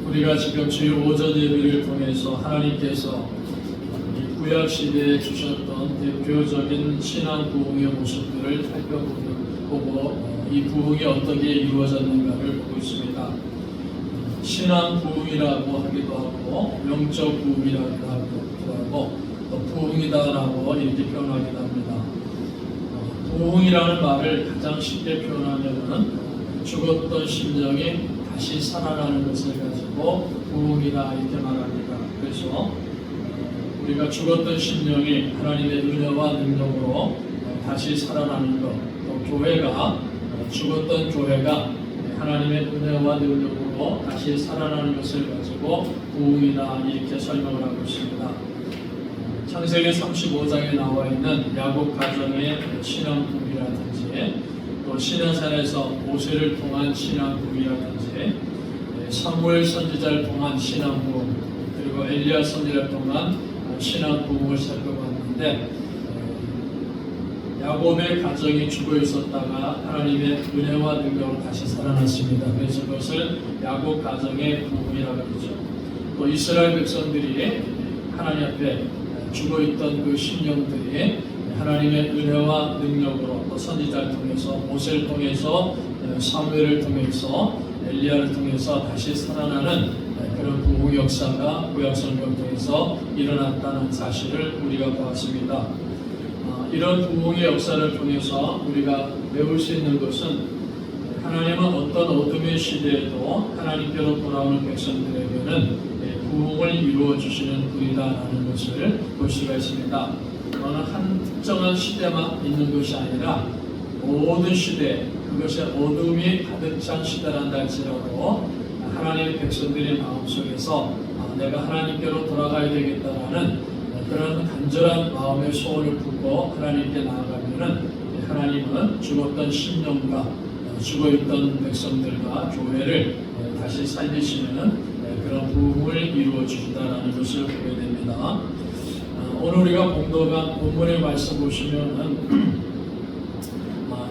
우리가 지금 주일 오전 예배를 통해서 하나님께서 이 구약 시대에 주셨던 대표적인 신앙 부흥의 모습들을 살펴보고 이 부흥이 어떻게 이루어졌는가를 보고 있습니다. 신앙 부흥이라고 하기도 하고 영적 부흥이라고 하고 또 부흥이다라고 이렇게 표현하기도 합니다. 부흥이라는 말을 가장 쉽게 표현하면은 죽었던 심령이 다시 살아나는 것을 가지고 부흥이다 이렇게 말합니다. 그래서 우리가 죽었던 심령이 하나님의 은혜와 능력으로 다시 살아나는 것, 또 교회가 죽었던 교회가 하나님의 은혜와 능력으로 다시 살아나는 것을 가지고 부흥이다 이렇게 설명을 하고 있습니다. 창세기 35장에 나와 있는 야곱 가정의 신앙 부흥이라든지 또 시내산에서 모세를 통한 신앙 부흥이라든지 사무엘 선지자를 통한 신앙 부흥 그리고 엘리야 선지자를 통한 신앙 부흥을 살펴봤는데 야곱의 가정이 죽어 있었다가 하나님의 은혜와 능력으로 다시 살아났습니다. 그래서 그것을 야곱 가정의 부흥이라고 하죠. 또 이스라엘 백성들이 하나님 앞에 죽어 있던 그 심령들이 하나님의 은혜와 능력으로 또 선지자를 통해서 모세를 통해서 사무엘을 통해서 엘리야를 통해서 다시 살아나는 그런 부흥 역사가 구약 성경을 통해서 일어났다는 사실을 우리가 보았습니다. 이런 부흥의 역사를 통해서 우리가 배울 수 있는 것은 하나님은 어떤 어둠의 시대에도 하나님께로 돌아오는 백성들에게는 부흥을 이루어 주시는 분이다라는 것을 볼 수가 있습니다. 어느 한 특정한 시대만 있는 것이 아니라 모든 시대, 그것이 어둠이 가득 찬 시대란다 할지라도 하나님의 백성들의 마음속에서 내가 하나님께로 돌아가야 되겠다라는 그런 간절한 마음의 소원을 품고 하나님께 나아가면은 하나님은 죽었던 심령과 죽어있던 백성들과 교회를 다시 살리시는 그런 부흥을 이루어 주신다는 것을 보게 됩니다. 오늘 우리가 봉독한 본문의 말씀 보시면은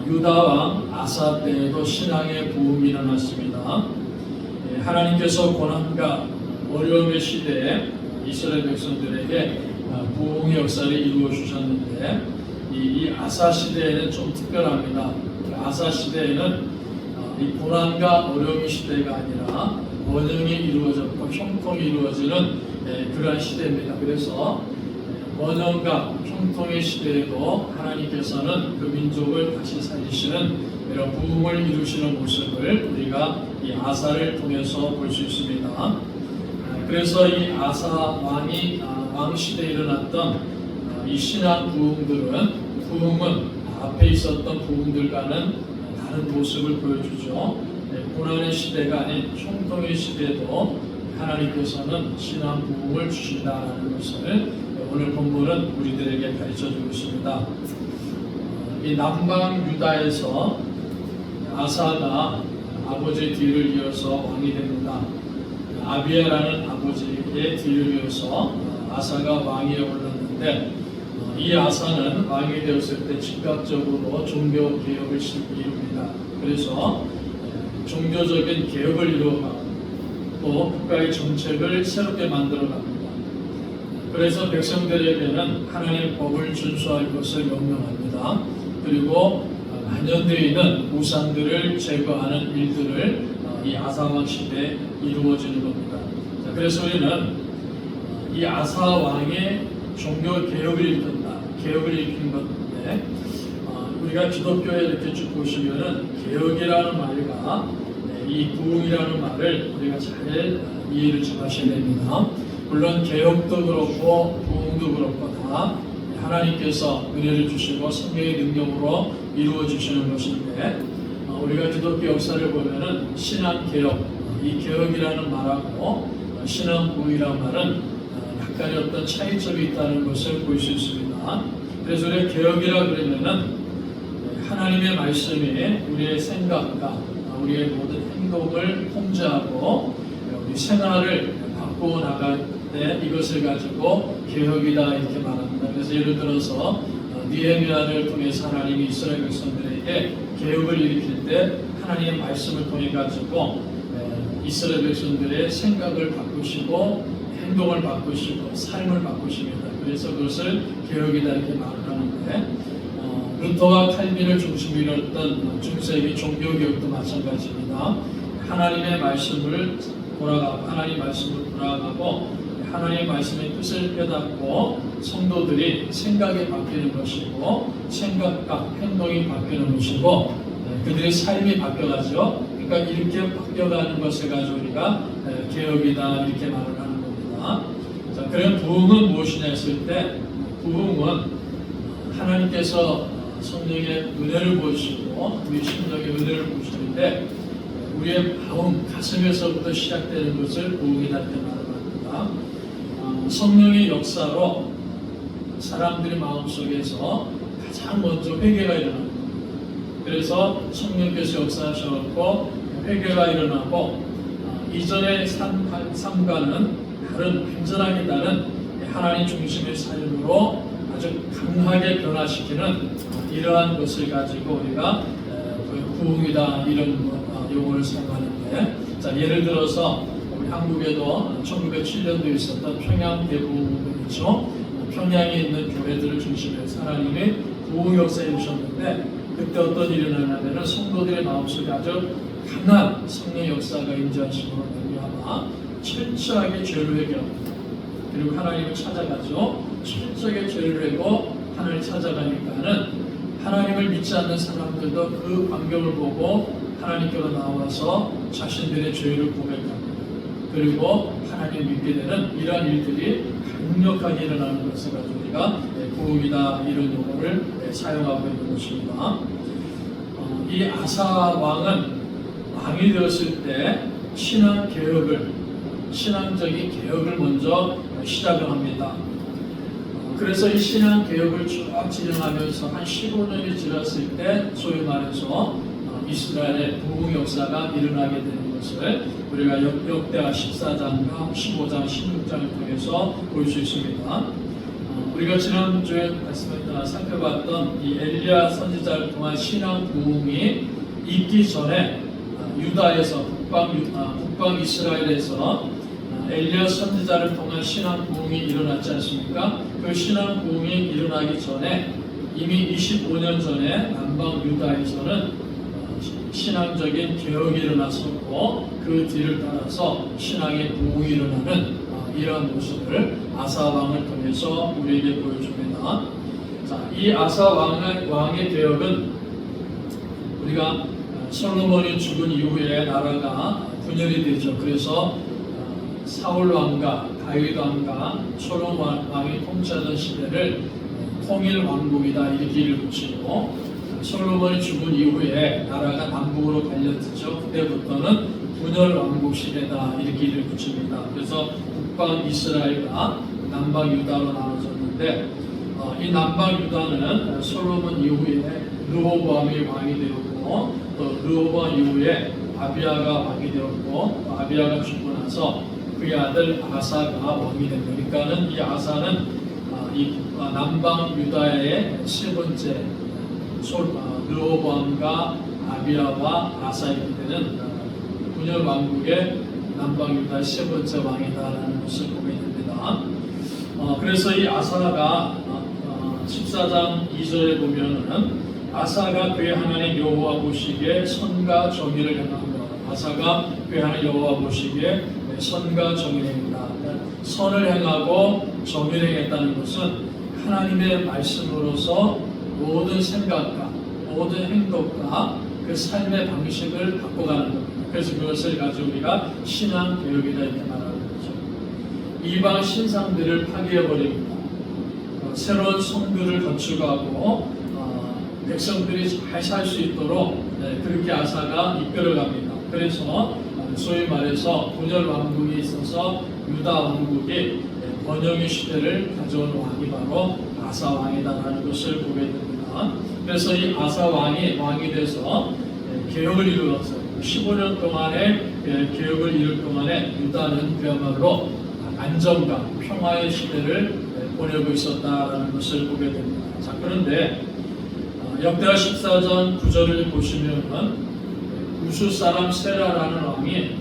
유다 왕 아사 때에도 신앙의 부흥이 일어났습니다. 하나님께서 고난과 어려움의 시대에 이스라엘 백성들에게 부흥의 역사를 이루어 주셨는데 이 아사 시대에는 좀 특별합니다. 아사 시대에는 이 고난과 어려움의 시대가 아니라 번영이 이루어졌고 형통이 이루어지는 그러한 시대입니다. 그래서 번영과 형통의 시대에도 하나님께서는 그 민족을 다시 살리시는 이런 부흥을 이루시는 모습을 우리가 이 아사를 통해서 볼 수 있습니다. 그래서 이 아사 왕 시대에 일어났던 이 신앙 부흥은 앞에 있었던 부흥들과는 다른 모습을 보여주죠. 고난의 시대가 아닌 형통의 시대에도 하나님께서는 신앙 부흥을 주신다는 것을 오늘 본문은 우리들에게 가르쳐주고 있습니다. 이 남방 유다에서 아사가 아버지의 뒤를 이어서 왕이 됩니다. 아비야라는 아버지의 뒤를 이어서 아사가 왕위에 올랐는데 이 아사는 왕이 되었을 때 즉각적으로 종교 개혁을 이룹니다. 그래서 종교적인 개혁을 이루어가고 또 국가의 정책을 새롭게 만들어갑니다. 그래서 백성들에게는 하나님의 법을 준수할 것을 명령합니다. 그리고 만연되어 있는 우상들을 제거하는 일들을 이 아사왕 시대에 이루어지는 겁니다. 자, 그래서 우리는 이 아사 왕의 종교 개혁을 일으킨 건데 우리가 기독교에 이렇게 쭉 보시면은 개혁이라는 말과 이 부흥이라는 말을 우리가 잘 이해를 좀 하셔야 됩니다. 물론 개혁도 그렇고 부흥도 그렇고 다 하나님께서 은혜를 주시고 성령의 능력으로 이루어 주시는 것인데 우리가 기독교 역사를 보면은 신앙 개혁, 이 개혁이라는 말하고 신앙 부흥이라는 말은 약간의 어떤 차이점이 있다는 것을 볼 수 있습니다. 그래서 우리가 개혁이라 그러면은 하나님의 말씀이 우리의 생각과 우리의 모든 행동을 통제하고 우리 생활을 바꾸어 나갈 때 이것을 가지고 개혁이다 이렇게 말합니다. 그래서 예를 들어서 느헤미야를 통해서 하나님이 이스라엘 백성들에게 개혁을 일으킬 때 하나님의 말씀을 통해 가지고 이스라엘 백성들의 생각을 바꾸시고 행동을 바꾸시고 삶을 바꾸십니다. 그래서 그것을 개혁이다 이렇게 말을 하는데 루터와 칼빈을 중심으로 했던 중세기 종교개혁도 마찬가지입니다. 하나님의 말씀을 돌아가고 하나님의 말씀의 뜻을 깨닫고 성도들이 생각이 바뀌는 것이고 생각과 행동이 바뀌는 것이고 그들의 삶이 바뀌어가죠. 그러니까 이렇게 바뀌어가는 것을 가지고 우리가 개혁이다 이렇게 말을 하는 겁니다. 자, 그럼 부흥은 무엇이냐 했을 때 부흥은 하나님께서 성령의 은혜를 보시고 우리 심령의 은혜를 보시는데 우리의 마음 가슴에서부터 시작되는 것을 부흥이다 이렇게 말합니다. 성령의 역사로 사람들의 마음속에서 가장 먼저 회개가 일어납니다. 그래서 성령께서 역사하셨고 회개가 일어나고 이전의 삶과는 다른 완전하게 다른 하나님 중심의 삶으로 아주 강하게 변화시키는 이러한 것을 가지고 우리가 부흥이다 이런 용어를 사용하는데, 자 예를 들어서 우리 한국에도 1907년도에 있었던 평양 대부흥운동이죠. 평양에 있는 교회들을 중심해서 하나님이 부흥 역사에 오셨는데 그때 어떤 일이 일어나냐면 성도들의 마음속에 아주 강한 성령의 역사가 임재하심으로 말미암아 철저하게 죄를 회개합니다. 그리고 하나님을 찾아가죠. 철저하게 죄를 회고 하나님을 찾아가니까는 하나님을 믿지 않는 사람들도 그 광경을 보고 하나님께로 나와서 자신들의 죄를 고백합니다. 그리고 하나님을 믿게 되는 이러한 일들이 강력하게 일어나는 것을 가지고 우리가 부흥이다 이런 용어를 사용하고 있는 것입니다. 이 아사 왕은 왕이 되었을 때 신앙적인 개혁을 먼저 시작을 합니다. 그래서 이 신앙 개혁을 쭉 진행하면서 한 15년이 지났을 때 소위 말해서 이스라엘의 부흥 역사가 일어나게 되는 것을 우리가 역대하 14장과 15장, 16장을 통해서 볼 수 있습니다. 우리가 지난주에 살펴봤던 이 엘리야 선지자를 통한 신앙 부흥이 있기 전에 유다에서 북방 이스라엘에서 엘리야 선지자를 통한 신앙 부흥이 일어났지 않습니까? 그 신앙 부흥이 일어나기 전에 이미 25년 전에 남방 유다에서는 신앙적인 개혁이 일어났었고 그 뒤를 따라서 신앙의 부흥이 일어나는 이러한 모습을 아사 왕을 통해서 우리에게 보여줍니다. 자, 이 아사 왕의 개혁은 우리가 솔로몬이 죽은 이후에 나라가 분열이 되죠. 그래서 사울 왕과 다윗 왕과 솔로몬 왕이 통치하던 시대를 통일 왕국이다 이렇게 이를 붙이고 솔로몬이 죽은 이후에 나라가 남북으로 갈렸죠. 그때부터는 분열 왕국 시대다 이렇게 이를 붙입니다. 그래서 북방 이스라엘과 남방 유다로 나눠졌는데 이 남방 유다는 솔로몬 이후에 르호보암이 왕이 되었고 또 르호보암 이후에 아비야가 왕이 되었고 아비야가 죽고 나서 그의 아들 아사가 왕이 됩니다. 그러니까는 이 아사는 이 남방 유다의 세 번째 르호보암과 아비야와 아사 이렇게 되는 분열 왕국의 남방 유다의 세 번째 왕이다라는 것을 보게 됩니다. 그래서 이 아사가 14장 2절에 보면은 아사가 그의 하나님 여호와 보시기에 선과 정의를 행합니다. 아사가 그의 하나님 여호와 보시기에 선과 정의를 행한다. 선을 행하고 정의를 행했다는 것은 하나님의 말씀으로서 모든 생각과 모든 행동과 그 삶의 방식을 바꿔가는 겁니다. 그래서 그것을 가지고 우리가 신앙 개혁이다 이렇게 말하는 거죠. 이방 신상들을 파괴해버립니다. 새로운 성들을 건축하고 백성들이 잘 살 수 있도록 그렇게 아사가 이끌어갑니다. 그래서 소위 말해서 분열 왕국이 있어서 유다 왕국이 번영의 시대를 가져온 왕이 바로 아사 왕이다라는 것을 보게 됩니다. 그래서 이 아사 왕이 돼서 개혁을 이루었어요. 15년 동안의 개혁을 이룰 동안에 유다는 그야말로 안정과 평화의 시대를 보내고 있었다라는 것을 보게 됩니다. 자, 그런데 역대하 14장 9절을 보시면 우수 사람 세라라는 왕이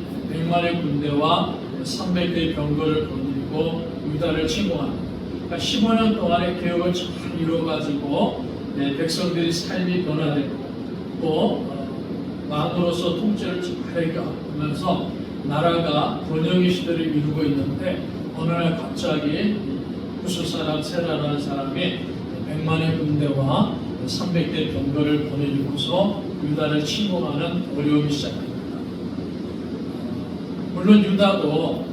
100만의 군대와 300대의 병거를 거느리고 유다를 침공합니다. 그러니까 15년 동안의 개혁을 잘 이루어가지고 백성들이 삶이 변화되고 또 왕으로서 통치를 잘 하면서 나라가 번영의 시대를 이루고 있는데 어느 날 갑자기 구스 사람 세라라는 사람이 100만의 군대와 300대 병거를 보내주고서 유다를 침공하는 어려움이 시작합니다. 물론 유다도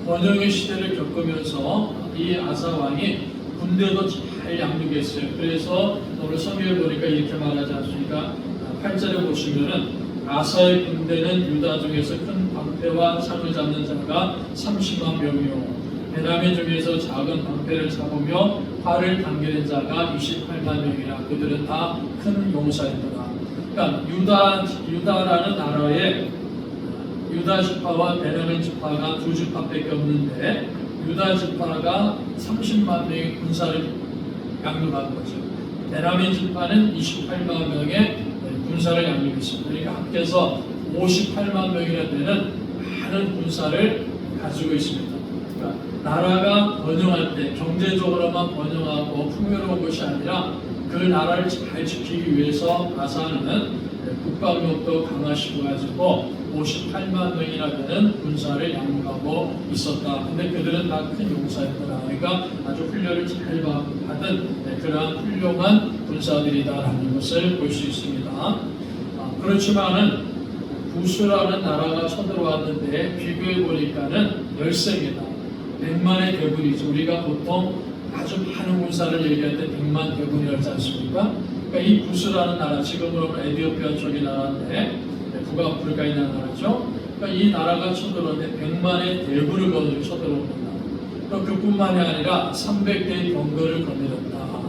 번영의 시대를 겪으면서 이 아사 왕이 군대도 잘 양육했어요. 그래서 오늘 성경을 보니까 이렇게 말하지 않습니까? 8절에 보시면은 아사의 군대는 유다 중에서 큰 방패와 창을 잡는 자가 30만 명이요 베냐민 중에서 작은 방패를 잡으며 활을 당기는 자가 28만 명이라. 그들은 다 큰 용사였더라. 그러니까 유다라는 나라에 유다 지파와 베냐민 지파가 두 지파밖에 없는데 유다 지파가 30만 명의 군사를 양육한 거죠. 베냐민 지파는 28만 명의 군사를 양육했습니다. 그러니까 합해서 58만 명이나 되는 많은 군사를 가지고 있습니다. 그러니까 나라가 번영할 때 경제적으로만 번영하고 풍요로운 것이 아니라 그 나라를 잘 지키기 위해서 아사는 국방력도 강화시켜 가지고 58만 명이나 되는 군사를 양육하고 있었다. 근데 그들은 다 큰 용사였더라. 그러니까 아주 훈련을 잘 받은 그러한 훌륭한 군사들이다라는 것을 볼 수 있습니다. 그렇지만은 구스라는 나라가 쳐들어왔는데 비교해 보니까는 열세입니다. 100만의 대군이죠. 우리가 보통 아주 많은 군사를 얘기할 때 100만 대군이라지 않습니까? 그러니까 이 구스라는 나라, 지금으로는 에티오피아 쪽의 나라인데 북아프리카에 있는 나라죠. 그러니까 이 나라가 쳐들어오는데 100만의 대군을 거느리고 쳐들어옵니다. 또 그뿐만이 아니라 300대의 병거를 거느렸다.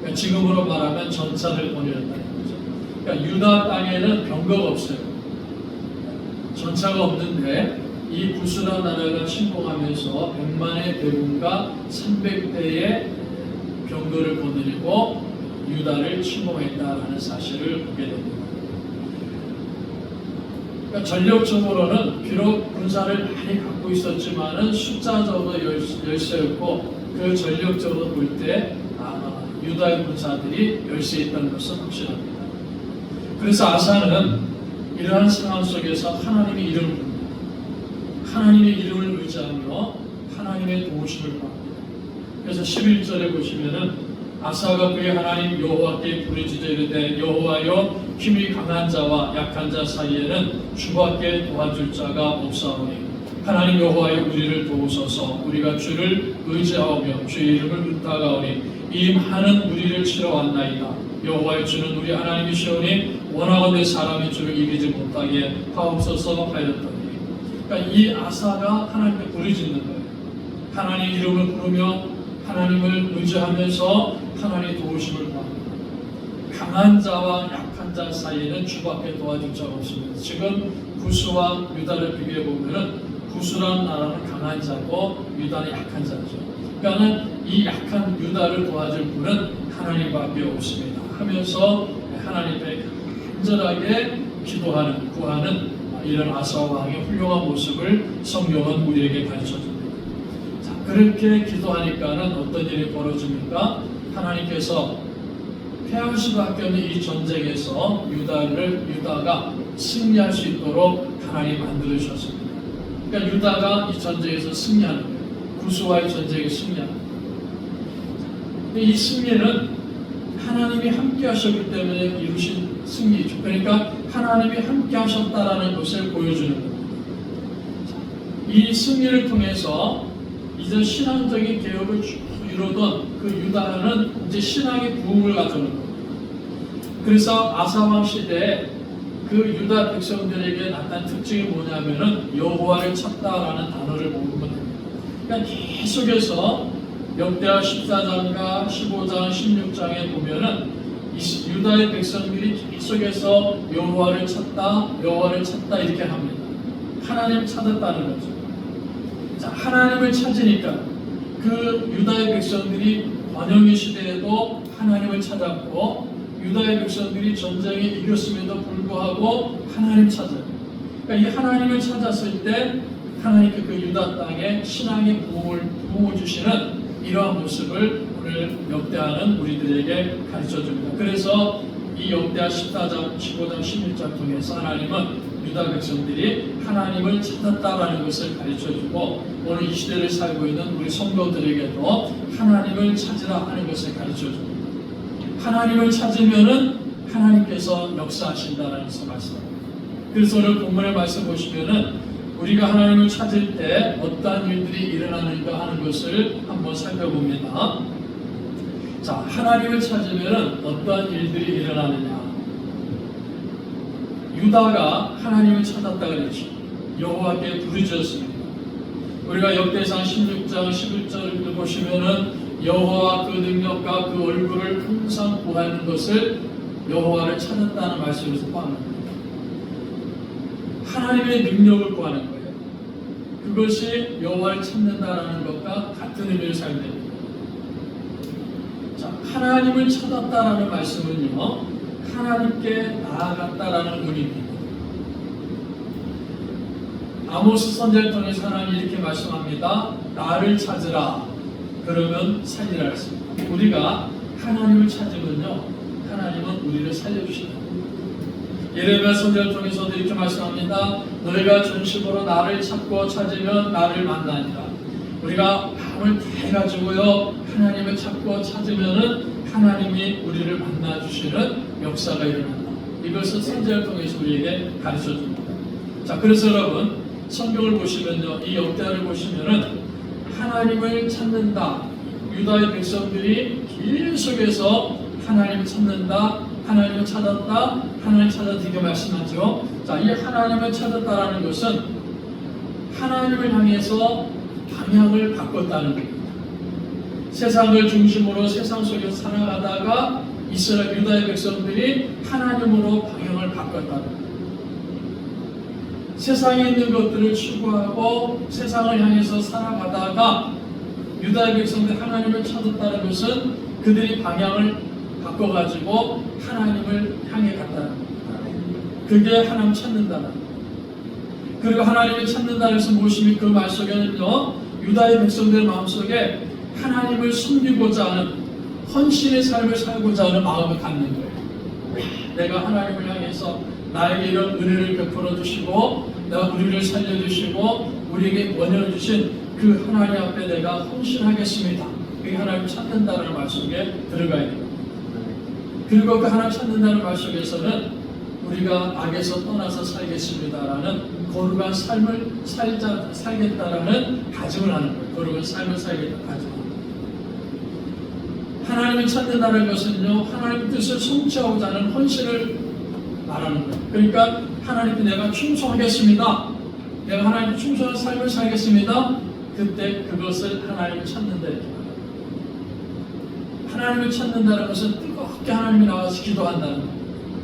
그러니까 지금으로 말하면 전차를 거느렸다는 거죠. 그러니까 유다 땅에는 병거가 없어요. 전차가 없는데 이 구스라 나라가 침공하면서 100만의 대군과 300대의 병거를 거느리고 유다를 침공했다라는 사실을 보게 됩니다. 그러니까 전력적으로는 비록 군사를 많이 갖고 있었지만은 숫자적으로 열세였고 그 전력적으로 볼 때 유다의 군사들이 열세했다는 것은 확실합니다. 그래서 아사는 이러한 상황 속에서 하나님의 이름을 부릅니다. 하나님의 이름을 의지하며 하나님의 도우심을 받습니다. 그래서 11절에 보시면은 아사가 그의 하나님 여호와께 부르짖어 이르되 여호와여 힘이 강한 자와 약한 자 사이에는 주밖에 도와줄 자가 없사오니 하나님 여호와여 우리를 도우소서. 우리가 주를 의지하오며 주의 이름을 의탁하오니 이 많은 우리를 치러 왔나이다. 여호와여 주는 우리 하나님이시오니 원하건대 사람이 주를 이기지 못하게 하옵소서 하였더니. 그러니까 이 아사가 하나님께 부르짖는 거예요. 하나님 이름을 부르며 하나님을 의지하면서 하나님의 도우심을 구합니다. 강한 자와 약한 자 사이에는 주밖에 도와줄 자가 없습니다. 지금 구스와 유다를 비교해 보면은 구스라는 나라는 강한 자고 유다는 약한 자죠. 그러니까는 이 약한 유다를 도와줄 분은 하나님밖에 없습니다. 하면서 하나님께 간절하게 기도하는 구하는 이런 아사 왕의 훌륭한 모습을 성경은 우리에게 가르쳐줍니다. 자, 그렇게 기도하니까는 어떤 일이 벌어집니까? 하나님께서 패할 수밖에 없는 이 전쟁에서 유다가 승리할 수 있도록 하나님 만들어 주셨습니다. 그러니까 유다가 이 전쟁에서 승리하는 거예요. 구스와의 전쟁에 승리하는 거예요. 이 승리는 하나님이 함께 하셨기 때문에 이루신 승리죠. 그러니까 하나님이 함께 하셨다라는 것을 보여주는 겁니다. 이 승리를 통해서 이제 신앙적인 개혁을 쭉 이루던 그 유다는 이제 신앙의 부흥을 가져오는 겁니다. 그래서 아사왕 시대에 그 유다 백성들에게 나타난 특징이 뭐냐면은 여호와를 찾다라는 단어를 모으면 됩니다. 그러니까 계속해서 역대하 14장과 15장, 16장에 보면은 유다의 백성들이 계속해서 여호와를 찾다 이렇게 합니다. 하나님을 찾았다는 거죠. 자, 하나님을 찾으니까 그 유다의 백성들이 번영의 시대에도 하나님을 찾았고 유다의 백성들이 전쟁에 이겼음에도 불구하고 하나님 찾아요. 그러니까 이 하나님을 찾았을 때 하나님께 그 유다 땅에 신앙의 부흥을 주시는 이러한 모습을 오늘 역대하는 우리들에게 가르쳐 줍니다. 그래서 이 역대하 14장, 15장, 16장 통해서 하나님은 유다 백성들이 하나님을 찾았다라는 것을 가르쳐주고 오늘 이 시대를 살고 있는 우리 성도들에게도 하나님을 찾으라 하는 것을 가르쳐줍니다. 하나님을 찾으면은 하나님께서 역사하신다는 것을 말씀합니다. 그래서 오늘 본문의 말씀 보시면은 우리가 하나님을 찾을 때 어떠한 일들이 일어나는가 하는 것을 한번 살펴봅니다. 자, 하나님을 찾으면은 어떠한 일들이 일어나느냐? 유다가 하나님을 찾았다 그랬죠. 여호와께 부르짖었습니다. 우리가 역대상 16장 11절을 보시면은 여호와 그 능력과 그 얼굴을 항상 구하는 것을 여호와를 찾았다는 말씀에서 포함합니다. 하나님의 능력을 구하는 거예요. 그것이 여호와를 찾는다라는 것과 같은 의미를 사용됩니다. 자, 하나님을 찾았다라는 말씀은요, 하나님께 나아갔다라는 의미입니다. 아모스 선지자를 통해서 하나님이 이렇게 말씀합니다. 나를 찾으라. 그러면 살리라 했습니다. 우리가 하나님을 찾으면요, 하나님은 우리를 살려주신다. 예레미야 선지자를 통해서도 이렇게 말씀합니다. 너희가 전심으로 나를 찾고 찾으면 나를 만나니라. 우리가 마음을 다해가지고요 하나님을 찾고 찾으면은 하나님이 우리를 만나주시는 역사가 일어난다. 이것을 선지자를 통해서 우리에게 가르쳐줍니다. 자, 그래서 여러분 성경을 보시면요, 이 역대하를 보시면은 하나님을 찾는다. 유다의 백성들이 계속해서 하나님을 찾는다. 하나님을 찾았다. 하나님을 찾았다. 이렇게 말씀하죠. 자, 이 하나님을 찾았다라는 것은 하나님을 향해서 방향을 바꿨다는 겁니다. 세상을 중심으로 세상 속에서 살아가다가 이스라엘 유다의 백성들이 하나님으로 방향을 바꿨다는 겁니다. 세상에 있는 것들을 추구하고 세상을 향해서 살아가다가 유다의 백성들이 하나님을 찾았다는 것은 그들이 방향을 바꿔가지고 하나님을 향해 갔다는 겁니다. 그게 하나님 찾는다는 겁니다. 그리고 하나님을 찾는다는 것은 무엇입니까? 그 말 속에는요, 유다의 백성들 마음속에 하나님을 섬기고자 하는 헌신의 삶을 살고자 하는 마음을 갖는 거예요. 내가 하나님을 향해서 나에게 이런 은혜를 베풀어 주시고 내가 우리를 살려주시고 우리에게 원하여 주신 그 하나님 앞에 내가 헌신하겠습니다. 그게 하나님을 찾는다는 말 속에 들어가야 됩니다. 그리고 그 하나님 찾는다는 말 속에서는 우리가 악에서 떠나서 살겠습니다라는 거룩한 삶을 살겠다라는 다짐을 하는 거예요. 거룩한 삶을 살겠다 다짐을. 하나님을 찾는다는 것은요, 하나님 뜻을 성취하고자 하는 헌신을 말하는 거예요. 그러니까 하나님께 내가 충성하겠습니다. 내가 하나님께 충성한 삶을 살겠습니다. 그때 그것을 하나님을 찾는다 이렇게 말합니다. 하나님을 찾는다는 것은 뜨겁게 하나님이 나와서 기도한다는 거예요.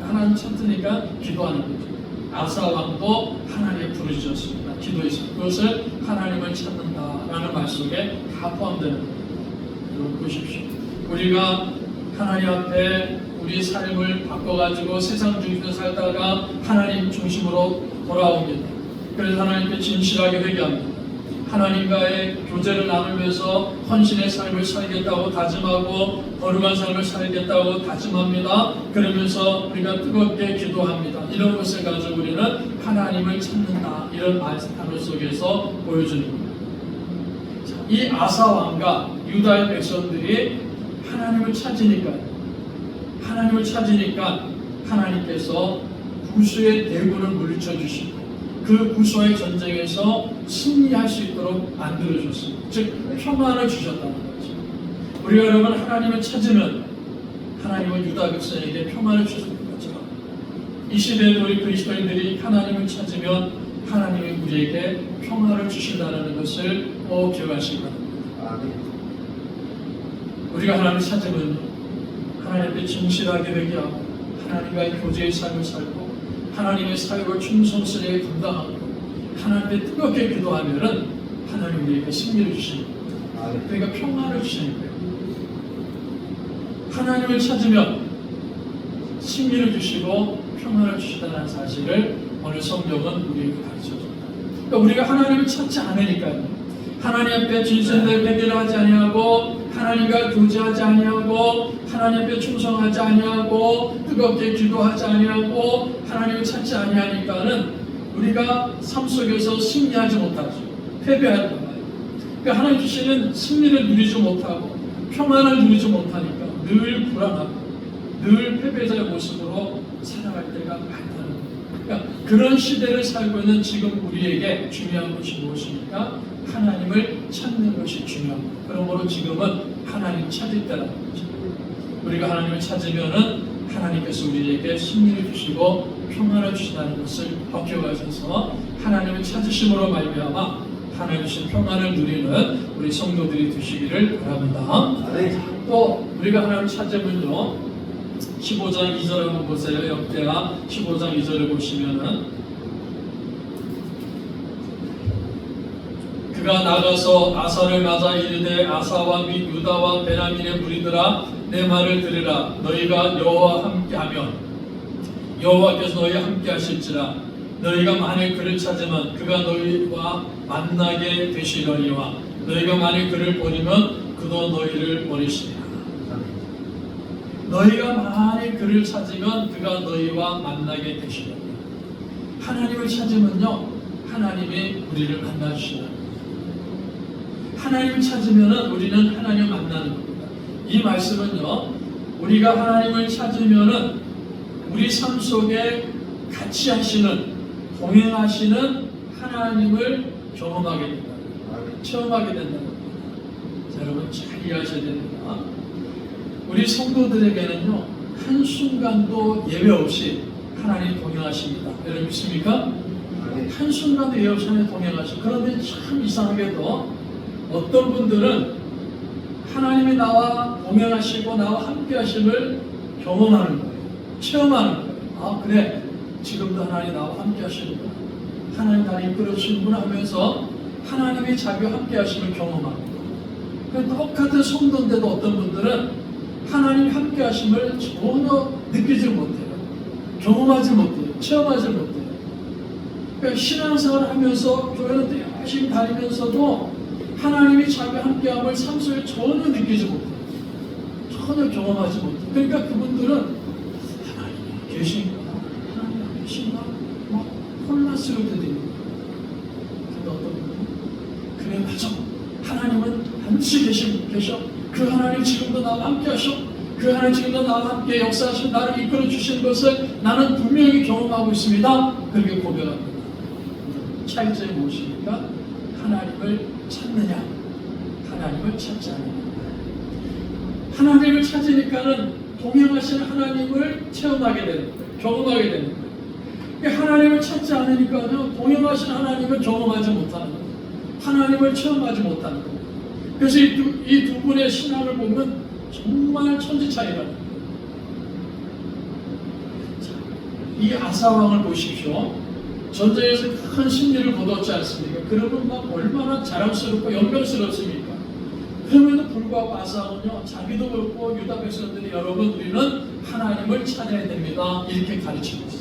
하나님 찾으니까 기도하는 거죠. 아사 왕도 하나님의 부르짖었습니다. 기도했습니다. 그것을 하나님을 찾는다라는 말 속에 다 포함되는 거예요. 여러분 보십시오. 우리가 하나님 앞에 우리 삶을 바꿔가지고 세상 중심으로 살다가 하나님 중심으로 돌아옵니다. 그래서 하나님께 진실하게 회개합니다. 하나님과의 교제를 나누면서 헌신의 삶을 살겠다고 다짐하고 거룩한 삶을 살겠다고 다짐합니다. 그러면서 우리가 뜨겁게 기도합니다. 이런 것을 가지고 우리는 하나님을 찾는다. 이런 단어 속에서 보여주는 겁니다. 이 아사 왕과 유다의 백성들이 하나님을 찾으니까 하나님께서 구수의 대군을 물리쳐 주시고 그 구수의 전쟁에서 승리할 수 있도록 만들어줬습니다. 즉 평안을 주셨다는 거죠. 우리가 여러분 하나님을 찾으면 하나님은 유다 백성에게 평안을 주셨던 것처럼 이 시대에도 우리 그리스도인들이 하나님을 찾으면 하나님이 우리에게 평안을 주신다는 것을 꼭 기억하시기 바랍니다. 우리가 하나님을 찾으면 하나님 앞에 진실하게 회개하고 하나님과의 교제의 삶을 살고 하나님의 사역을 충성스레 감당하고 하나님께 뜨겁게 기도하면은 하나님 우리에게 승리를 주시는 거예요. 그러니까 평안을 주시는 거예요. 하나님을 찾으면 승리를 주시고 평안을 주시다는 사실을 오늘 성경은 우리에게 가르쳐줍니다. 그러니까 우리가 하나님을 찾지 않으니까요. 하나님 앞에 진실된 회개를 하지 아니하고 하나님과 교제하지 아니하고 하나님 앞에 충성하지 아니하고 뜨겁게 기도하지 아니하고 하나님을 찾지 아니하니까는 우리가 삶 속에서 승리하지 못하죠. 패배할 거예요. 그러니까 하나님 주시는 승리를 누리지 못하고 평안을 누리지 못하니까 늘 불안하고 늘 패배자의 모습으로 살아갈 때가 많다는 거예요. 그러니까 그런 시대를 살고 있는 지금 우리에게 중요한 것이 무엇입니까? 하나님을 찾는 것이 중요합니다. 그러므로 지금은 하나님 찾을 때라는 거죠. 우리가 하나님을 찾으면은 하나님께서 우리에게 승리를 주시고 평안을 주신다는 것을 기억하셔서 하나님을 찾으심으로 말미암아 하나님 주신 평안을 누리는 우리 성도들이 되시기를 바랍니다. 또 우리가 하나님을 찾으면요 15장 2절 한번 보세요. 역대하 15장 2절을 보시면은 그가 나가서 아사를 맞아 이르되 아사와 및 유다와 베냐민의 무리들아 내 말을 들으라. 너희가 여호와 함께하면 여호와께서 너희와 함께하실지라. 너희가 만일 그를 찾으면 그가 너희와 만나게 되시려니와 너희가 만일 그를 버리면 그도 너희를 버리시리라. 너희가 만일 그를 찾으면 그가 너희와 만나게 되시려니와. 하나님을 찾으면요 하나님이 우리를 만나주시는 하나님을 찾으면 우리는 하나님을 만나는 겁니다. 이 말씀은요 우리가 하나님을 찾으면 우리 삶 속에 같이 하시는 동행하시는 하나님을 경험하게 된다. 체험하게 된다는 겁니다. 자, 여러분 잘 이해하셔야 됩니다. 우리 성도들에게는요 한순간도 예외 없이 하나님 동행하십니다. 여러분 믿습니까? 한순간도 예외 없이 하나님 동행하십니다. 그런데 참 이상하게도 어떤 분들은 하나님이 나와 동행하시고 나와 함께 하심을 경험하는 거예요. 체험하는 거예요. 아 그래 지금도 하나님 나와 함께 하시는구나. 하나님 나를 이끌어 주시는구나 하면서 하나님이 자기와 함께 하심을 경험합니다. 똑같은 성도인데도 어떤 분들은 하나님 함께 하심을 전혀 느끼지 못해요. 경험하지 못해요. 체험하지 못해요. 그러니까 신앙생활을 하면서 교회는 열심히 다니면서도 하나님이 자기와 함께함을 삶 속에 전혀 느끼지 못해요. 전혀 경험하지 못해요. 그러니까 그분들은 하나님이 계신가? 하나님이 계신가? 막 혼란스러울 때도 있는 거예요. 근데 어떤 분은 그래 맞아. 하나님은 반드시 계셔. 그 하나님 지금도 나와 함께 하셔. 그 하나님 지금도 나와 함께 역사하시고 나를 이끌어 주시는 것을 나는 분명히 경험하고 있습니다. 그렇게 고백합니다. 차이점이 무엇입니까? 하나님을 찾느냐, 하나님을 찾지 않느냐. 하나님을 찾으니까는 동행하시는 하나님을 체험하게 되는 거예요. 경험하게 되는 거예요. 하나님을 찾지 않으니까요, 동행하시는 하나님을 경험하지 못하는 거예요. 하나님을 체험하지 못하는 거예요. 그래서 이 두 분의 신앙을 보면 정말 천지 차이라는 거예요. 자, 이 아사왕을 보십시오. 전쟁에서 큰 승리를 거뒀지 않습니까? 그러면 막 얼마나 자랑스럽고 영광스럽습니까? 그럼에도 불구하고 아사왕은요, 자기도 그렇고 유다 백성들이 여러분 우리는 하나님을 찾아야 됩니다. 이렇게 가르치고 있어요.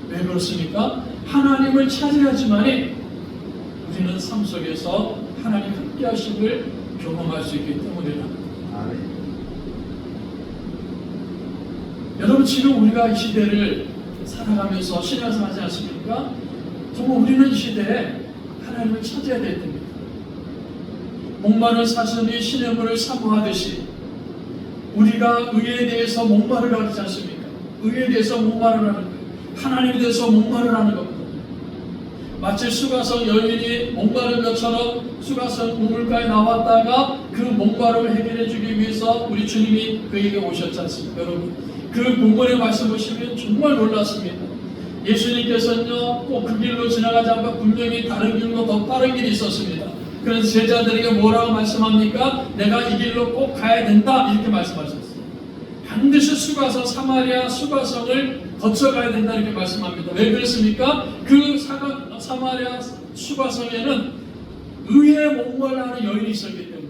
왜 그렇습니까? 하나님을 찾아야지만이 우리는 삶 속에서 하나님 함께 하심을 경험할 수 있기 때문이라. 여러분 지금 우리가 이 시대를 살아가면서 신앙생활 하지 않습니까? 정말 우리는 이 시대에 하나님을 찾아야 될 때입니다. 목마른 사슴이 시냇물을 사모하듯이 우리가 의에 대해서 목마를 하지 않습니까? 의에 대해서 목마를 하는 거예요. 하나님에 대해서 목마를 하는 겁니다. 마치 수가성 여인이 목마른 것처럼 수가성 우물가에 나왔다가 그 목마름을 해결해 주기 위해서 우리 주님이 그에게 오셨지 않습니까? 여러분 그 본문의 말씀 보시면 정말 놀랐습니다. 예수님께서는요 꼭 그 길로 지나가지 않고 분명히 다른 길로 더 빠른 길이 있었습니다. 그래서 제자들에게 뭐라고 말씀합니까? 내가 이 길로 꼭 가야 된다 이렇게 말씀하셨어요. 반드시 수가성 사마리아 수가성을 거쳐가야 된다 이렇게 말씀합니다. 왜 그렇습니까? 그 사마리아 수가성에는 의에 목말라하는 여인이 있었기 때문에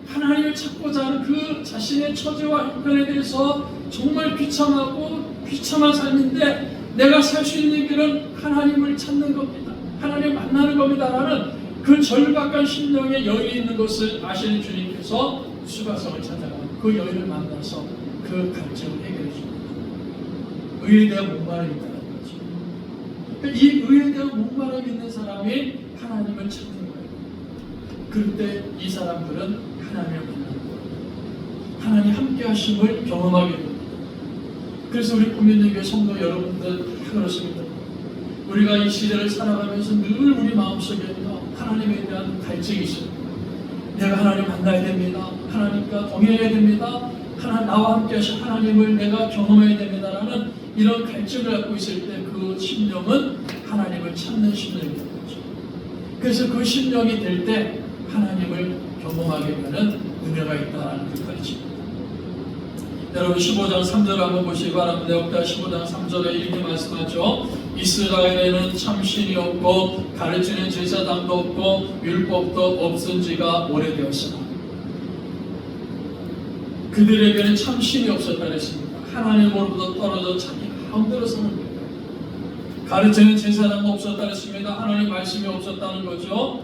하나님을 찾고자 하는 그 자신의 처지와 형편에 대해서 정말 비참하고 비참한 삶인데 내가 살 수 있는 길은 하나님을 찾는 겁니다. 하나님 만나는 겁니다라는 그 절박한 심령에 여유 있는 것을 아시는 주님께서 수가성을 찾아가고 그 여인을 만나서 그 갈증을 해결해 줍니다. 의에 대한 목마름이 있다는 거죠. 그러니까 이 의에 대한 목마름이 있는 사람이 하나님을 찾는 거예요. 그때 이 사람들은 하나님을 만나는 거예요. 하나님 함께 하심을 경험하게 됩니다. 그래서 우리 국민연교 성도 여러분들 다 그렇습니다. 우리가 이 시대를 살아가면서 늘 우리 마음속에 하나님에 대한 갈증이 있습니다. 내가 하나님 만나야 됩니다. 하나님과 동행해야 됩니다. 나와 함께 하신 하나님을 내가 경험해야 됩니다라는 이런 갈증을 갖고 있을 때 그 심령은 하나님을 찾는 심령이 되는 거죠. 그래서 그 심령이 될 때 하나님을 경험하게 되는 은혜가 있다는 그 가르침입니다. 여러분 15장 3절 한번 보시기 바랍니다. 역대 15장 3절에 이렇게 말씀하죠. 이스라엘에는 참 신이 없고 가르치는 제사장도 없고 율법도 없은 지가 오래되었으나 그들에게는 참 신이 없었다 그랬습니다. 하나님으로부터 떨어져 자기 마음대로 사는 거예요. 가르치는 제사장도 없었다 그랬습니다. 하나님 말씀이 없었다는 거죠.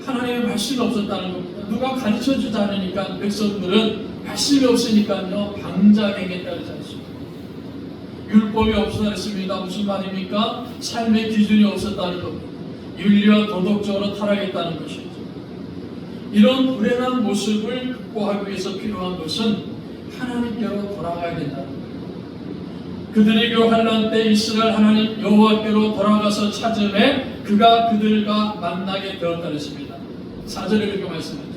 하나님의 말씀이 없었다는 겁니다. 누가 가르쳐주지 않으니까 백성들은 말씀이 없으니까요 방자행했다 그러지 않습니까? 율법이 없었다 그랬습니다. 무슨 말입니까? 삶의 기준이 없었다는 겁니다. 윤리와 도덕적으로 타락했다는 것이죠. 이런 불행한 모습을 극복하기 위해서 필요한 것은 하나님께로 돌아가야 된다는 거예요. 그들이 그 환난 때 이스라엘 하나님 여호와께로 돌아가서 찾음에 그가 그들과 만나게 되었다 그랬습니다. 4절에 그렇게 말씀하죠.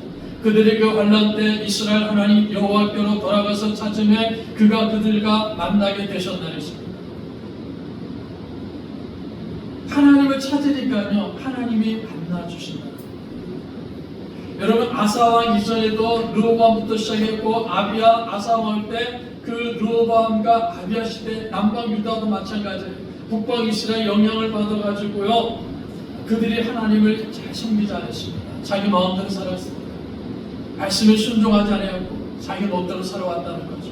그들이 그 환난 때 이스라엘 하나님 여호와께로 돌아가서 찾음에 그가 그들과 만나게 되셨다 그랬습니다. 하나님을 찾으니까요 하나님이 만나 주신다. 여러분 아사왕 이전에도 르호보암부터 시작했고 아비야 아사왕 때 그 르호보암과 아비야 시대 남방 유다도 마찬가지예요. 북방 이스라엘 영향을 받아가지고요 그들이 하나님을 잘 섬기지 않았습니다. 자기 마음대로 살았습니다. 말씀에 순종하지 않았고 자기 마음대로 살아왔다는 거죠.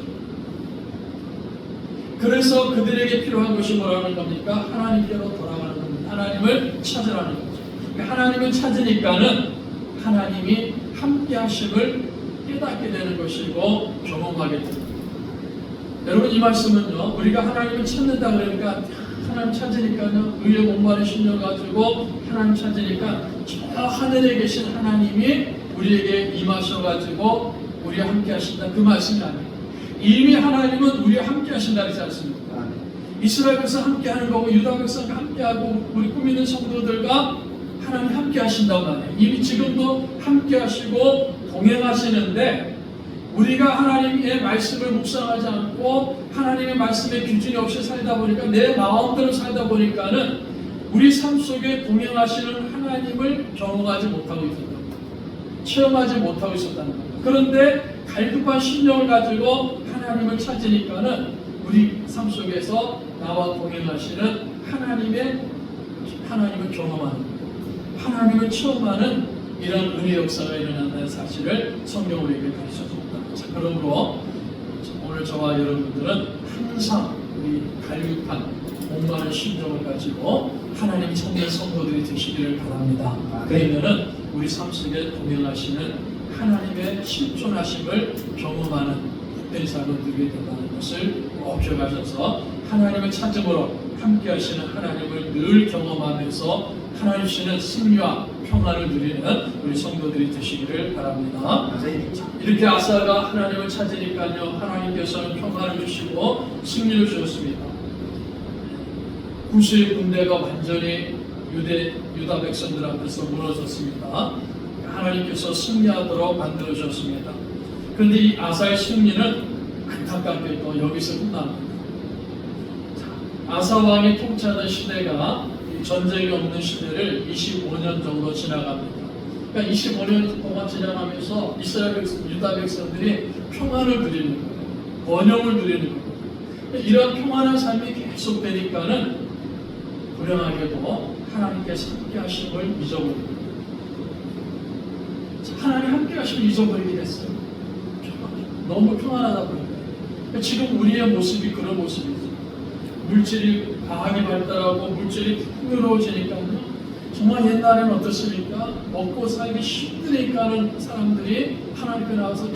그래서 그들에게 필요한 것이 뭐라는 겁니까? 하나님께로 돌아가는 겁니다. 하나님을 찾으라는 거죠. 하나님을 찾으니까는 하나님이 함께 하심을 깨닫게 되는 것이고 경험하게 됩니다. 여러분 이 말씀은요 우리가 하나님을 찾는다 그러니까 하나님 찾으니까요 의에 목마른 심령 가지고 하나님 찾으니까 저 하늘에 계신 하나님이 우리에게 임하셔가지고 우리와 함께 하신다 그 말씀이 아니에요. 이미 하나님은 우리와 함께 하신다 그러지 않습니까? 이스라엘 백성 함께 하는 거고 유다 백성과 함께 하고 우리 꿈 있는 성도들과 하나님 함께 하신다고 말해요. 이미 지금도 함께 하시고 동행하시는데 우리가 하나님의 말씀을 묵상하지 않고 하나님의 말씀에 기준이 없이 살다 보니까 내 마음대로 살다 보니까는 우리 삶 속에 동행하시는 하나님을 경험하지 못하고 있었던 겁니다. 체험하지 못하고 있었다는 겁니다. 그런데 갈급한 심령을 가지고 하나님을 찾으니까는 우리 삶 속에서 나와 동행하시는 하나님을 경험하는 거예요. 하나님을 체험하는 이런 은혜 역사가 일어난다는 사실을 성경 우리에게 가르쳐줍니다. 자, 그러므로 오늘 저와 여러분들은 항상 우리 갈급한 목마른 심정을 가지고 하나님 찾는 성도들이 되시기를 바랍니다. 그러면은 우리 삶 속에 동행하시는 하나님의 실존하심을 경험하는 복된 삶을 누리게 된다는 것을 꼭 기억하셔서 하나님을 찾음으로 함께 하시는 하나님을 늘 경험하면서 하나님 주시는 승리와 평안을 누리는 우리 성도들이 되시기를 바랍니다. 이렇게 아사가 하나님을 찾으니까요 하나님께서는 평안을 주시고 승리를 주셨습니다. 구스의 군대가 완전히 유다 백성들 앞에서 무너졌습니다. 하나님께서 승리하도록 만들어 주셨습니다. 그런데 이 아사의 승리는 안타깝게도 여기서 끝납니다. 아사 왕이 통치하던 시대가 전쟁이 없는 시대를 25년 정도 지나갑니다. 그러니까 25년 동안 지나가면서 이스라엘 백성, 유다 백성들이 평안을 누리는 거예요. 번영을 누리는 거예요. 이런 평안한 삶이 계속되니까는 불행하게도 하나님께서 함께 하심을 잊어버립니다. 하나님 함께 하심을 잊어버리게 됐어요. 너무 평안하다 보니까. 지금 우리의 모습이 그런 모습이죠. 물질이 과학이 발달하고 물질이 풍요로워지니까요. 정말 옛날에는 어떻습니까? 먹고 살기 힘드니까 하는 사람들이 하나님께 나와서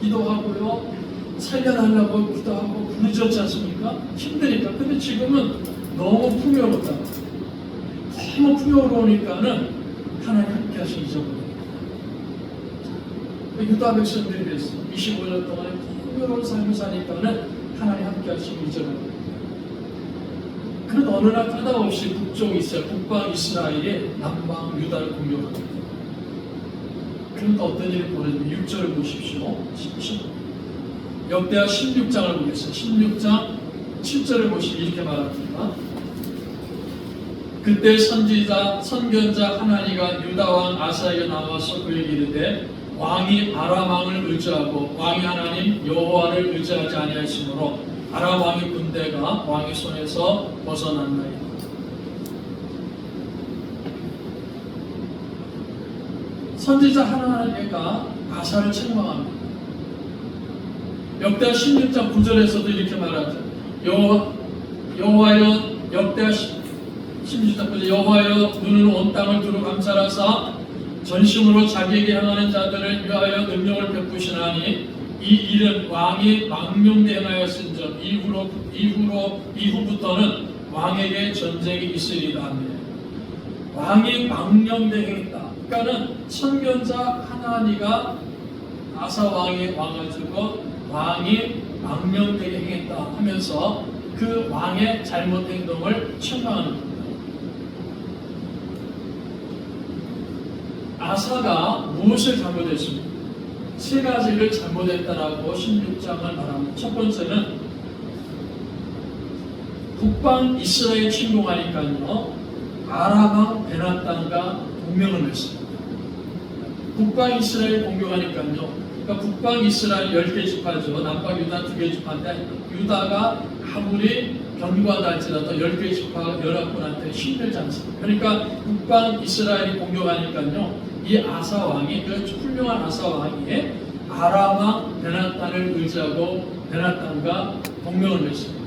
기도하고요. 살려달라고 기도하고 부르짖지 않습니까? 힘드니까. 근데 지금은 너무 풍요롭다. 너무 풍요로우니까는 하나님 함께 하시기 잊어버려요. 유다 백성들이 그랬어요. 25년 동안에 풍요로운 삶을 사니까는 하나님 함께 하시기 잊어버려요. 그런 어느 날 까닭없이 북쪽 이스라엘, 북방 이스라엘이 남방 유다를 공격합니다. 그러니까 어떤 일이 벌어지면 6절을 보십시오. 역대하 16장을 보겠습니다. 16장 7절을 보시면 이렇게 말합니다. 그때 선견자 하나니가 유다 왕 아사에게 나와서 그에게 이르되 왕이 아람 왕을 의지하고 왕이 하나님 여호와를 의지하지 아니하시므로 아람 왕의 군대가 왕의 손에서 벗어났나이다. 선지자 하나님과 아사를 책망합니다. 역대하 16장 9절에서도 이렇게 말하죠. 여호와여 역대하 16장 9절 여호와여 눈을 온 땅을 두루 감찰하사 전심으로 자기에게 향하는 자들을 위하여 능력을 베푸시나니 이 일은 왕이 망명대 행하였은즉 이후부터는 왕에게 전쟁이 있으리라 하며 왕이 망명대 행했다. 그러니까는 선견자 하나니가 아사 왕이 와가지고 왕이 망명되게 행했다 하면서 그 왕의 잘못 행동을 책망하는 겁니다. 아사가 무엇을 잘못했습니까? 세 가지를 잘못했다라고 16장을 말합니다. 첫 번째는 북방 이스라엘 침공하니까요. 아람 베나단과 동맹을 맺습니다. 북방 이스라엘 공격하니까요. 그러니까 북방 이스라엘 10개 지파죠. 남방 유다 2개 지파인데 유다가 아무리 견고하다 할지라도 10개 지파 연합군한테 힘들지 않습니다. 그러니까 북방 이스라엘이 공격하니까요. 이 아사 왕이 그 훌륭한 아사 왕이 아람 왕 베나단을 의지하고 베나단과 동맹을 맺습니다.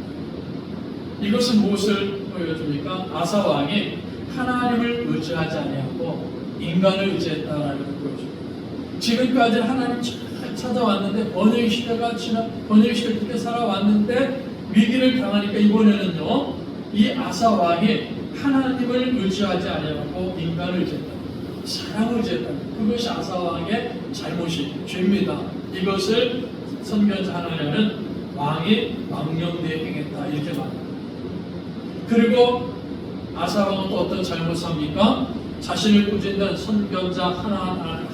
이것은 무엇을 보여줍니까? 아사 왕이 하나님을 의지하지 아니하고 인간을 의지했다라는 걸 보여줍니다. 지금까지 하나님 찾아왔는데 번영의 시대가 그렇게 살아왔는데 위기를 당하니까 이번에는요 이 아사 왕이 하나님을 의지하지 아니하고 인간을 의지했다. 사랑을 의지했다. 그것이 아사 왕의 잘못이 죄입니다. 이것을 선견자 하나님은 왕이 망령되게 행했다 이렇게 말합니다. 그리고 아사 왕은 또 어떤 잘못을 합니까? 자신을 꾸짖는 선견자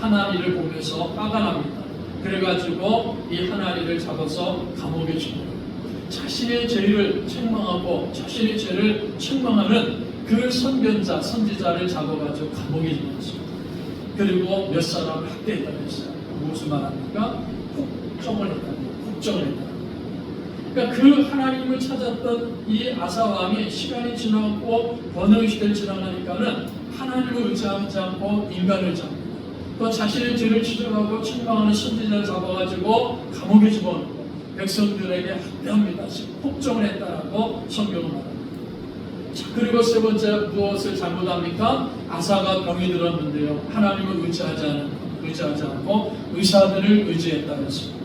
하나니를 보면서 화가 납니다. 그래가지고 이 하나니를 잡아서 감옥에 집어넣어요. 자신의 죄를 책망하고 자신의 죄를 책망하는 그 선지자를 잡아가지고 감옥에 집어넣었습니다. 그리고 몇 사람을 학대했다고 했어요. 무슨 말합니까? 국정을 했다. 그러니까 그 하나님을 찾았던 이 아사 왕이 시간이 지나고 번영의 시대를 지나가니까는 하나님을 의지하지 않고 인간을 의지합니다. 또 자신의 죄를 지적하고 책망하는 선지자를 잡아가지고 감옥에 집어넣고 백성들에게 학대합니다. 폭정을 했다라고 성경은 말합니다. 자, 그리고 세 번째 무엇을 잘못합니까? 아사가 병이 들었는데요. 하나님을 의지하지 않고 의사들을 의지했다는 것입니다.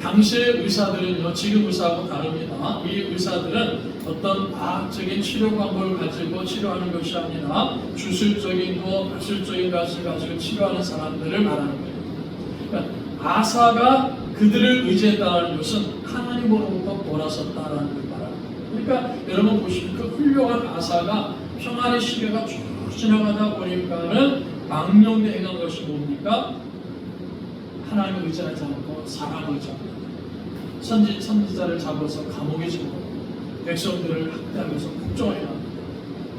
당시의 의사들은요, 지금 의사하고 다릅니다. 이 의사들은 어떤 과학적인 치료 방법을 가지고 치료하는 것이 아니라 주술적인 마술적인 것을 가지고 치료하는 사람들을 말하는 거예요. 그러니까 아사가 그들을 의지했다는 것은 하나님으로부터 돌아섰다는 걸 말합니다. 그러니까 여러분 보시면 그 훌륭한 아사가 평안의 시계가 쭉 지나가다 보니까는 망령되 행한 것이 뭡니까? 하나님을 의지하지 않고 사람을 의지합니다. 선지자를 잡아서 감옥에 집어넣고 백성들을 학대하면서 국정을 해야 합니다.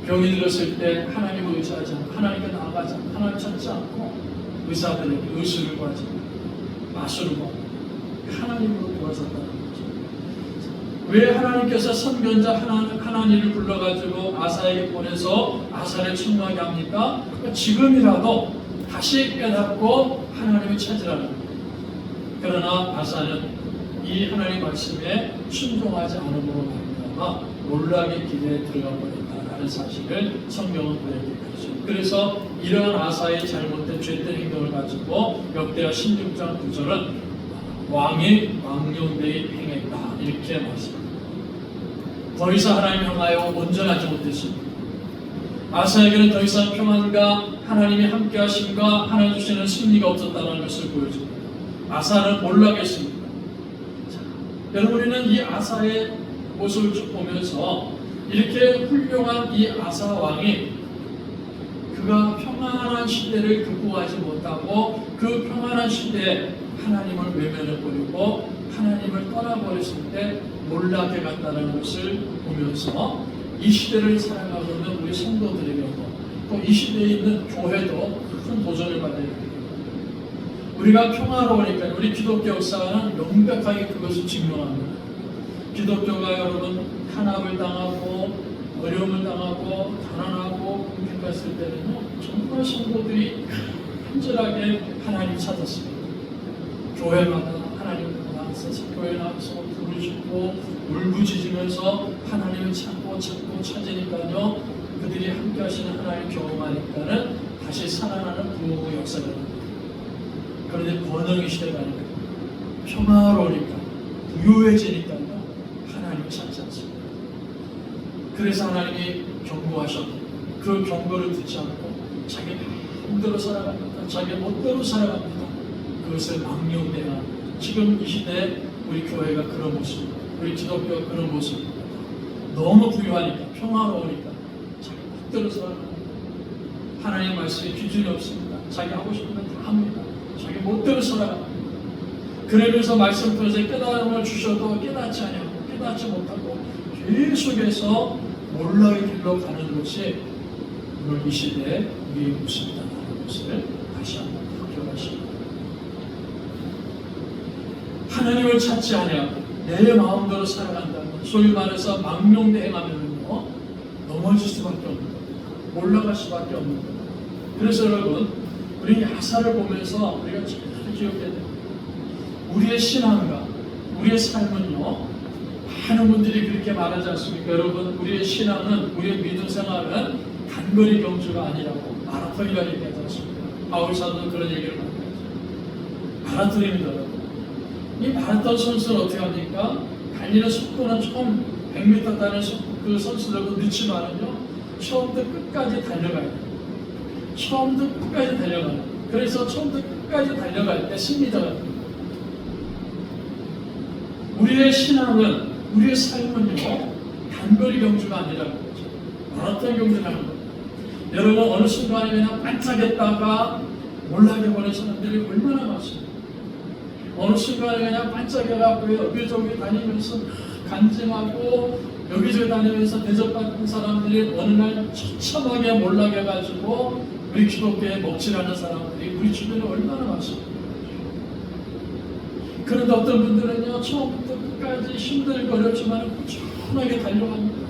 병이 들었을 때 하나님을 의지하지 않고 하나님께 나아가지 않고 하나님을 찾지 않고 의사들에게 의술을 구하지 않고 마술을 구하고 하나님으로 도와줬다는 거죠. 왜 하나님께서 선견자 하나님을 불러가지고 아사에게 보내서 아사를 책망하게 합니까? 그러니까 지금이라도 다시 깨닫고 하나님을 찾으라는 거예요. 그러나 아사는 이 하나님 말씀에 순종하지 않음으로 말미암아 몰락의 길에 들어가 버렸다라는 사실을 성경은 보여주죠. 그래서 이러한 아사의 잘못된 죄된 행동을 가지고 역대하 16장 9절은 왕이 망령되이 행했다 이렇게 말씀합니다. 더 이상 하나님 향하여 온전하지 못했습니다. 아사에게는 더 이상 평안과 하나님이 함께 하심과 하나님 주시는 승리가 없었다는 것을 보여줍니다. 아사는 몰락했습니다. 여러분, 우리는 이 아사의 모습을 쭉 보면서 이렇게 훌륭한 이 아사 왕이 그가 평안한 시대를 극복하지 못하고 그 평안한 시대에 하나님을 외면해버리고 하나님을 떠나버렸을 때 몰락해 갔다는 것을 보면서 이 시대를 살아가고 있는 우리 성도들에게도 또 이 시대에 있는 교회도 큰 도전을 받아야 됩니다. 우리가 평화로우니까 우리 기독교 역사는 명백하게 그것을 증명합니다. 기독교가 여러분 탄압을 당하고 어려움을 당하고 가난하고 공격했을 때는요 정말 성도들이 간절하게 하나님 찾았습니다. 교회마다 하나님 나와서 교회 나와서 부르짖고 울부짖으면서 하나님을 찾고 찾으니까요 그들이 함께 하시는 하나님 경험하니까는 다시 살아나는 부흥의 역사가 됩니다. 그런데 번영의 시대가 아니고 평화로우니까 부유해지니까 하나님을 찾지 않습니다. 그래서 하나님이 경고하셨고 그 경고를 듣지 않고 자기 마음대로 살아갑니다. 자기 멋대로 살아갑니다. 그것을 망령되나 지금 이 시대에 우리 교회가 그런 모습입니다. 우리 기독교가 그런 모습입니다. 너무 부유하니까 평화로우니까 자기 멋대로 살아갑니다. 하나님 말씀에 기준이 없습니다. 자기 하고 싶은 건 다 합니다. 자기 멋대로 살아갑니다. 그러면서 말씀 통해서 깨달음을 주셔도 깨닫지 않고 깨닫지 못하고 계속해서 몰락의 길로 가는 것이 오늘 이 시대의 우리의 모습이다라는 것을 다시 한번 기억하십니다. 하나님을 찾지 아니하고 내 마음대로 살아간다면 소위 말해서 망령대행하면요 넘어질 수밖에 없는 겁니다. 올라갈 수밖에 없는 겁니다. 그래서 여러분 우리 야사를 보면서 우리가 잘 기억해야 됩니다. 우리의 신앙과 우리의 삶은요 많은 분들이 그렇게 말하지 않습니까? 여러분 우리의 신앙은 우리의 믿음 생활은 단거리 경주가 아니라고 마라톤이라고 얘기하지 않습니까? 바울 사도는 그런 얘기를 많이 하죠. 마라톤입니다. 여러분. 이 마라톤 선수는 어떻게 합니까? 달리는 속도는 처음 100m 달리는 그 선수들도 늦지만은요 처음부터 끝까지 달려가야 돼요. 처음부터 끝까지 달려가야 돼요. 그래서 처음부터 끝까지 달려갈 때 승리자가 됩니다. 우리의 신앙은 우리의 삶은요 단거리 경주가 아니라는 거죠. 마라톤 경주라는 겁니다. 여러분 어느 순간에 그냥 반짝였다가 몰락해버린 사람들이 얼마나 많습니까? 어느 순간에 그냥 반짝여갖고 여기저기 다니면서 간증하고 여기저기 다니면서 대접받는 사람들이 어느 날 처참하게 몰락해가지고 우리 기독교에 먹칠하는 사람들이 우리 주변에 얼마나 많습니까? 그런데 어떤 분들은요 처음부터 끝까지 힘들거렸지만 꾸준하게 달려갑니다.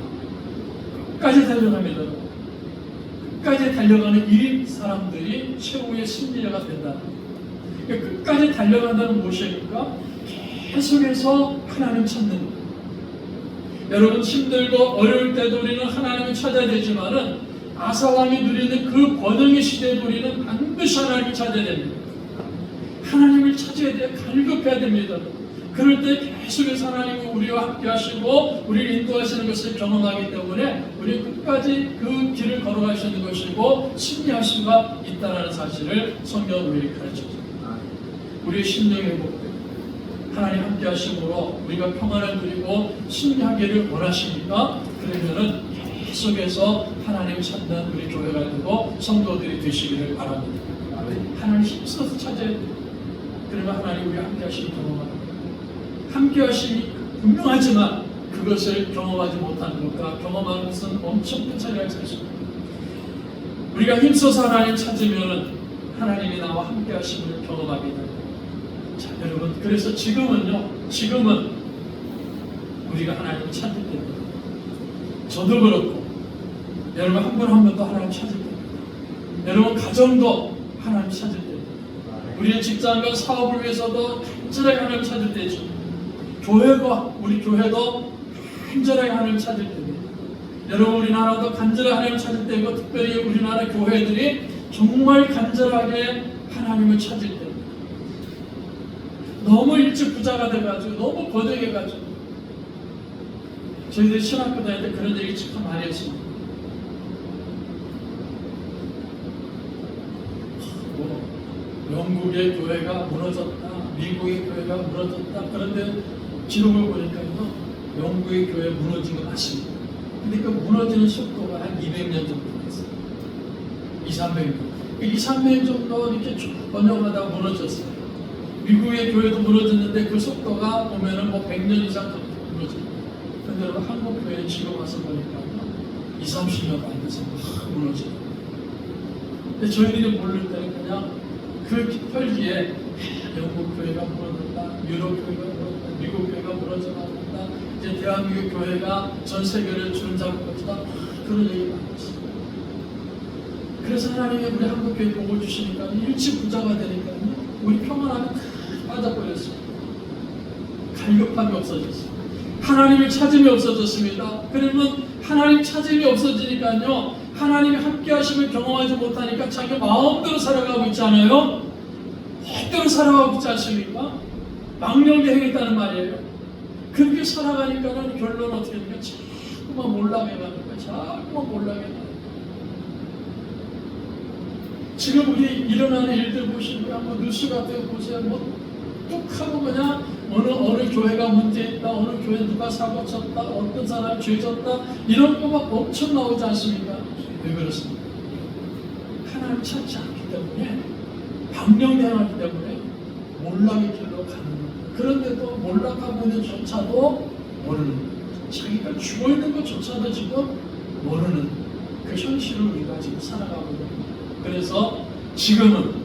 끝까지 달려갑니다. 끝까지 달려가는 이 사람들이 최후의 승리자가 된다. 그러니까 끝까지 달려간다는 무엇입니까? 계속해서 하나님 찾는 것. 여러분 힘들고 어려울 때도 우리는 하나님을 찾아야 되지만은 아사왕이 누리는 그 번영의 시대에 우리는 반드시 하나님을 찾아야 됩니다. 하나님을 찾아야 돼, 갈급해야 됩니다. 그럴 때 계속해서 하나님이 우리와 함께 하시고 우리를 인도하시는 것을 경험하기 때문에 우리 끝까지 그 길을 걸어갈 수 있는 것이고 승리할 수가 있다는 사실을 성경은 우리에게 가르쳐줍니다. 우리의 심령이 회복되고 하나님 함께 하심으로 우리가 평안을 누리고 승리하기를 원하십니까? 그러면은 계속해서 하나님을 찾는 우리 교회가 되고 성도들이 되시기를 바랍니다. 하나님 힘써서 찾아야 돼요. 그러면 하나님 우리와 함께 하시기 경험합니다. 함께 하심이 분명하지만 그것을 경험하지 못하는 것과 경험하는 것은 엄청 큰 차이가 있습니다. 우리가 힘써서 하나님 찾으면 하나님이 나와 함께 하심을 경험하게 됩니다. 자 여러분 그래서 지금은 우리가 하나님을 찾을 때입니다. 저도 그렇고 여러분 한 분 한 분도 하나님 찾을 때입니다. 여러분 가정도 하나님 찾을 때입니다. 우리의 직장과 사업을 위해서도 간절하게 하나님 찾을 때죠. 교회가 우리 교회도 간절하게 하나님 찾을 때입니다. 여러분 우리나라도 간절히 하나님을 찾을 때고 특별히 우리나라 교회들이 정말 간절하게 하나님을 찾을 때 너무 일찍 부자가 돼가지고 너무 고득해가지고 저희들이 신학교 다닐 때 그런 얘기 참 많이 했습니다. 영국의 교회가 무너졌다, 미국의 교회가 무너졌다. 그런데 기록을 보니까요, 영국의 교회 무너진 거 맞습니다. 근데 그 무너지는 속도가 한 200년 정도 됐어요. 200~300년. 200~300년 정도 이렇게 쭉 번영하다가 무너졌어요. 미국의 교회도 무너졌는데 그 속도가 보면은 뭐 100년 이상 무너져요. 근데 여러분 한국 교회 지금 와서 보니까 20~30년 안 돼서 막 무너져요. 근데 저희들이 모를 때는 그냥 그 혈기에 영국 교회가 무너졌다, 유럽 교회가 무너졌다, 미국 교회가 무너져나간다, 이제 대한민국 교회가 전 세계를 주름잡을 것이다, 그런 얘기 많이 했어요. 그래서 하나님이 우리 한국 교회 보고 주시니까 일찍 부자가 되니까 우리 평안함이 빠져버렸어요. 갈급함이 없어졌어요. 하나님의 찾음이 없어졌습니다. 그러면 하나님 찾음이 없어지니까요, 하나님이 함께 하심을 경험하지 못하니까 자기 마음대로 살아가고 있잖아요. 멋대로 살아가고 있지 않습니까? 망령되게 행했다는 말이에요. 그렇게 살아가니까는 결론은 어떻게 됩니까? 자꾸만 몰락해 가는 거예요. 자꾸만 몰락해 가는 거예요. 지금 우리 일어나는 일들 보시면 뭐 뉴스 같은 거 보세요. 뭐 뚝 하고 그냥 어느 교회가 문제 있다, 어느 교회 누가 사고 쳤다, 어떤 사람이 죄 졌다, 이런 거가 엄청 나오지 않습니까? 왜 그렇습니까? 하나님 찾지 않기 때문에, 방령대하기 때문에 몰락의 길로 가는 거예요. 그런데도 몰락하고 있는 조차도 모르는 거예요. 자기가 죽어있는 것조차도 지금 모르는 그 현실을 우리가 지금 살아가고 있는 거예요. 그래서 지금은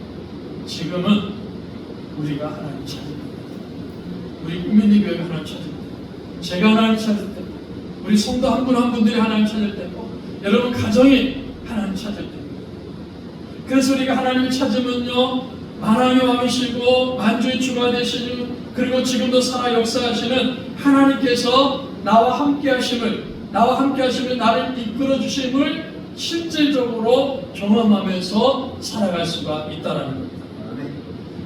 우리가 하나님 찾을 때, 우리 국민의 교회가 하나님 찾을 때, 제가 하나님 찾을 때, 우리 성도 한 분 한 분들이 하나님 찾을 때고, 여러분 가정이 하나님 찾을 때. 그래서 우리가 하나님을 찾으면요, 만왕의 왕이시고 만주의 주가 되시는, 그리고 지금도 살아 역사하시는 하나님께서 나와 함께 하심을 나를 이끌어 주심을 실질적으로 경험하면서 살아갈 수가 있다는 겁니다.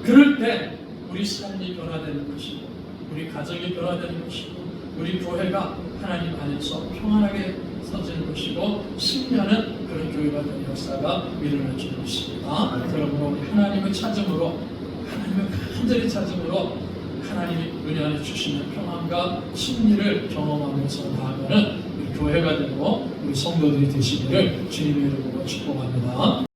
그럴 때 우리 삶이 변화되는 것이고, 우리 가정이 변화되는 것이고, 우리 교회가 하나님 안에서 평안하게 서지는 것이고, 승리하는 그런 교회가 되는 역사가 일어나질 것입니다. 그러므로 우리 하나님을 찾음으로, 하나님을 간절히 찾음으로 하나님이 은혜 안에 주시는 평안과 승리를 경험하면서 나아가는 우리 교회가 되고 우리 성도들이 되시기를 주님의 이름으로 축복합니다.